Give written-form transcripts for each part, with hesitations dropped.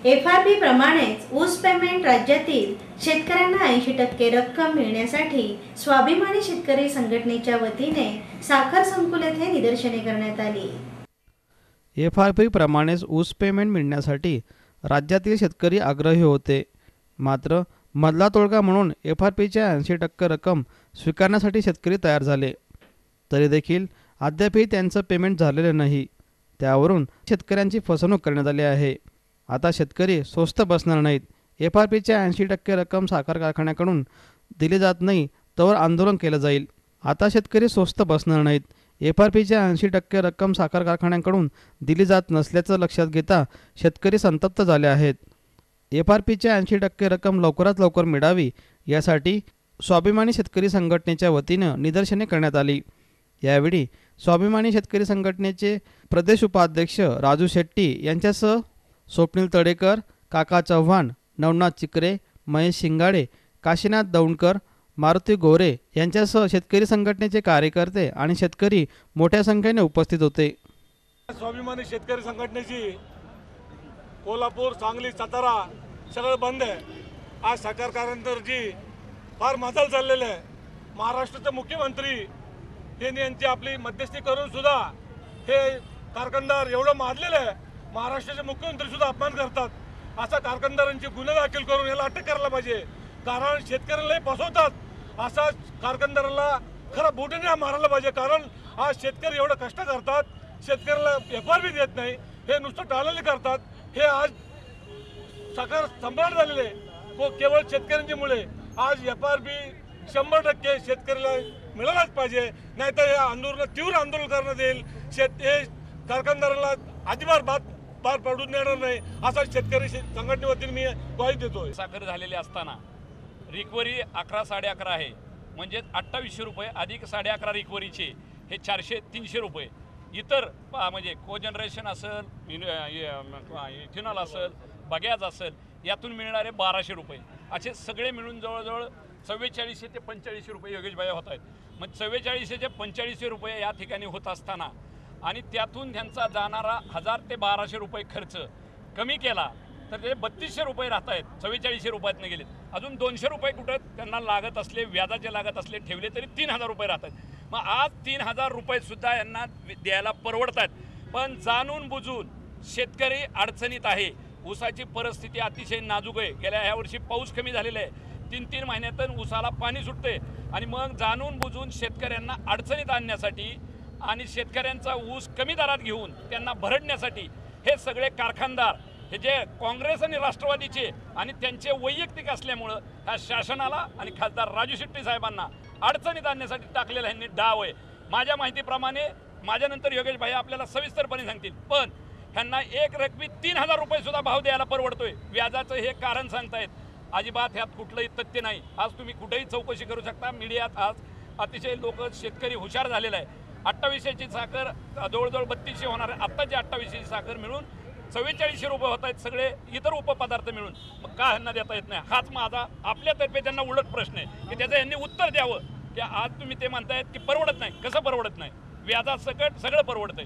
FRP प्रमाणेच ऊस payment राज्यातील शेतकऱ्यांना 80% रक्कम मिळण्यासाठी स्वाभिमानी शेतकरी संघटनेच्या वतीने साखर संकुल येथे निदर्शने करण्यात आली। FRP प्रमाणेच ऊस पेमेंट मिळण्यासाठी राज्यातील शेतकरी आग्रही होते, मात्र मधला तोडगा म्हणून FRPच्या 80% रक्कम स्वीकारण्यासाठी शेतकरी तयार झाले, तरी देखील अद्यापही त्यांचं पेमेंट झालेले नाही। त्यावरून शेतकऱ्यांची फसवणूक करण्यात आली आहे। आता शेतकरी स्वस्त बसणार नाहीत। FRPच्या 80% रक्कम साखर कारखान्याकडून दिली जात नाही तर आंदोलन केलं जाईल। आता शेतकरी स्वस्त बसणार नाहीत। FRPच्या 80% रक्कम साखर कारखान्याकडून दिली जात नसल्याचं लक्षात घेता शेतकरी संतप्त झाले आहेत। FRPच्या 80% रक्कम लवकरात लवकर मिळावी यासाठी स्वाभिमानी शेतकरी संघटनेच्या वतीनं निदर्शने करण्यात आली। यावेळी स्वाभिमानी शेतकरी संघटनेचे प्रदेश उपाध्यक्ष राजू शेट्टी यांच्यासह स्वप्नील तडेकर, काका चव्हाण, नवनाथ चिकरे, महेश शिंगाडे, काशीनाथ दौंडकर, मारुती गोरे यांच्यासह शेतकरी संघटनेचे कार्यकर्ते आणि शेतकरी मोठ्या संख्येने उपस्थित होते। स्वाभिमानी शेतकरी संघटनेची कोल्हापूर, सांगली, सातारा सगळं बंद आहे। आज साखर कारखानदारांची फार मजाल चाललेली आहे। महाराष्ट्राचे मुख्यमंत्री यांची आपली मध्यस्थी करून सुद्धा हे कारखानदार एवढं माजलेलं आहे, महाराष्ट्राचे मुख्यमंत्री सुद्धा अपमान करतात। अशा कारखानदारांचे गुन्हे दाखल करून याला अटक करायला पाहिजे, कारण शेतकऱ्यालाही फसवतात। असा कारखानदाराला खरा बोटीने मारायला पाहिजे, कारण आज शेतकरी एवढं कष्ट करतात, शेतकऱ्याला FRP देत नाही, हे नुसतं टाळाली करतात। हे आज साखर सम्राट झालेले केवळ शेतकऱ्यांच्या मुळे। आज FRP 100% शेतकऱ्याला मिळालाच पाहिजे, नाहीतर हे आंदोलन तीव्र आंदोलन करण्यात येईल। हे कारखानदाराला अजिबात पार पडून देणार नाही, असा शेतकरी संघटनेवतीने मी ग्वाही देतोय। साखर झालेली असताना रिकव्हरी 11 साडे 11 आहे, म्हणजे 2800 रुपये अधिक 11.5 रिकव्हरीचे हे 400-300 रुपये। इतर म्हणजे कोजनरेशन असेल, इथेनॉल असेल, बगॅज असेल, यातून मिळणारे 1200 रुपये, असे सगळे मिळून जवळजवळ 4400 ते 4500 रुपये योगेशभाई होत आहेत। मग 4400 ते 4500 रुपये या ठिकाणी होत असताना आणि त्यातून त्यांचा जाणारा 1000 ते 1200 रुपये खर्च कमी केला तर ते 3200 रुपये राहत आहेत। 4400 रुपयातनं गेलेत, अजून 200 रुपये कुठं त्यांना लागत असले, व्याजाचे लागत असले ठेवले तरी 3000 रुपये राहत आहेत। मग आज 3000 रुपयेसुद्धा यांना द्यायला परवडतात, पण जाणून बुजून शेतकरी अडचणीत आहे। ऊसाची परिस्थिती अतिशय नाजूक आहे। गेल्या ह्या वर्षी पाऊस कमी झालेला आहे, 3-3 महिन्यातून ऊसाला पाणी सुटते आणि मग जाणून बुजून शेतकऱ्यांना अडचणीत आणण्यासाठी आणि शेतकऱ्यांचा ऊस कमी दरात घेऊन त्यांना भरडण्यासाठी हे सगळे कारखानदार हे जे काँग्रेस आणि राष्ट्रवादीचे आणि त्यांचे वैयक्तिक असल्यामुळं ह्या शासनाला आणि खासदार राजू शेट्टी साहेबांना अडचणीत आणण्यासाठी टाकलेला ह्यांनी डाव आहे। माझ्या माहितीप्रमाणे माझ्यानंतर योगेशभाई आपल्याला सविस्तरपणे सांगतील, पण ह्यांना एक रकमी 3000 रुपये सुद्धा भाव द्यायला परवडतोय। व्याजाचं हे कारण सांगतायत, अजिबात ह्यात कुठलंही तथ्य नाही। आज तुम्ही कुठेही चौकशी करू शकता, मीडियात आज अतिशय लोक शेतकरी हुशार झालेला आहे। 2800ची साखर जवळजवळ 3200 होणार आहे, आत्ताची 2800ची साखर मिळून 4400 रुपये होत आहेत, सगळे इतर उपपदार्थ मिळून। मग का ह्यांना देता येत नाही, हाच माझा आपल्यातर्फे त्यांना उलट प्रश्न आहे की त्याचं यांनी उत्तर द्यावं की आज तुम्ही ते म्हणतायत की परवडत नाही। कसं परवडत नाही? व्याजासकट सगळं परवडतंय,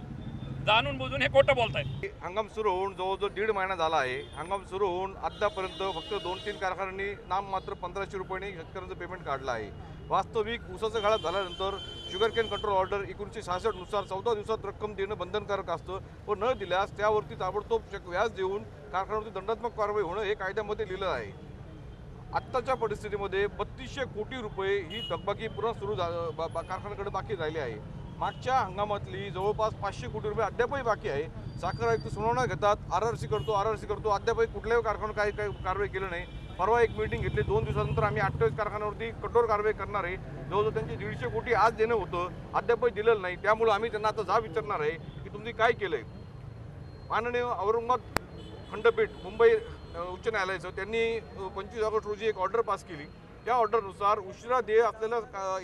जाणून बुजून हे खोटं बोलतायत। हंगाम सुरू होऊन जवळजवळ 1.5 महिना झाला आहे। हंगाम सुरू होऊन अद्यापर्यंत फक्त 2-3 कारखान्यांनी नाममात्र 1500 रुपयांनी शेतकऱ्यांचं पेमेंट काढलं आहे। वास्तविक ऊसाचं गाळप झाल्यानंतर शुगर केन कंट्रोल ऑर्डर 1966 नुसार 14 दिवसात रक्कम देणं बंधनकारक असतं व न दिल्यास त्यावरती ताबडतोब व्याज देऊन कारखान्यावरती दंडात्मक कारवाई होणं हे कायद्यामध्ये लिहिलं आहे। आत्ताच्या परिस्थितीमध्ये 3200 कोटी रुपये ही थकबाकी पुन्हा सुरू कारखान्याकडे बाकी राहिली आहे। मागच्या हंगामातली जवळपास 500 कोटी रुपये अद्यापही बाकी आहे। साखर आयुक्त सुनावण्या घेतात, RRC करतो, अद्यापही कुठल्याही कारखान्यावर काही कारवाई केली नाही। परवा एक मीटिंग घेतली, 2 दिवसानंतर आम्ही 28 कारखान्यावरती कठोर कारवाई करणार आहे। जवळजवळ त्यांची 150 कोटी आज देणं होतं, अद्यापही दिलेलं नाही। त्यामुळे आम्ही त्यांना आता जाब विचारणार आहे की तुम्ही काय केलंय। माननीय औरंगाबाद खंडपीठ मुंबई उच्च न्यायालयाचं त्यांनी 25 ऑगस्ट रोजी एक ऑर्डर पास केली। त्या ऑर्डरनुसार उशिरा देय असलेल्या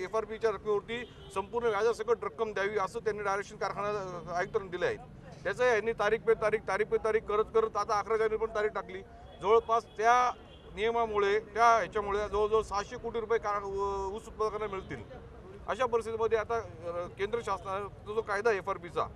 FRPच्या रकमेवरती संपूर्ण व्याजासकट रक्कम द्यावी असं त्यांनी डायरेक्शन कारखाना आयुक्तांनी दिले आहे। त्याचं यांनी तारीख पे तारीख करत आता 11 जानेवारी पण तारीख टाकली। जवळपास त्या नियमामुळे ह्याच्यामुळे जवळजवळ 600 कोटी रुपये ऊस उत्पादकांना मिळतील। अशा परिस्थितीमध्ये आता केंद्र शासनाचा जो कायदा FRPचा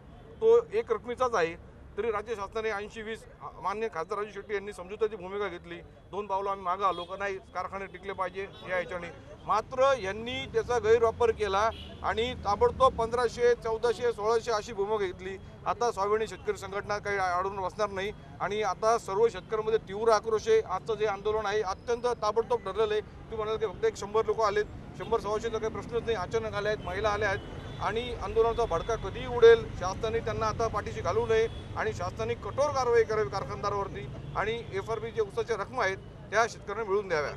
तो एक रकमेचाच आहे। तरी राज्य शासनाने 80-20 मान्य खासदार राजू शेट्टी यांनी समजूताची भूमिका घेतली. 2 पावलं आम्ही मागं आलो का नाही कारखाने टिकले पाहिजे या ह्याच्याने. मात्र यांनी त्याचा गैरवापर केला आणि ताबडतोब 1500, 1400, 1600 अशी भूमिका घेतली. आता स्वाभिमानी शेतकरी संघटना काही अडून बसणार नाही आणि आता सर्व शेतकऱ्यांमध्ये तीव्र आक्रोश आहे. आजचं जे आंदोलन आहे अत्यंत ताबडतोब ठरलेलं आहे. तुम्ही म्हणाल की फक्त 100 लोक आलेत, 100-125चा काही प्रश्नच नाही. अचानक आले आहेत, महिला आल्या आहेत आणि आंदोलनाचा भडका कधी उडेल. शासनाने त्यांना आता पाठीशी घालू नये आणि शासनाने कठोर कारवाई करावी कारखानदारावरती आणि FRP जे ऊसाच्या रकमा आहेत त्या शेतकऱ्यांना मिळवून द्याव्या.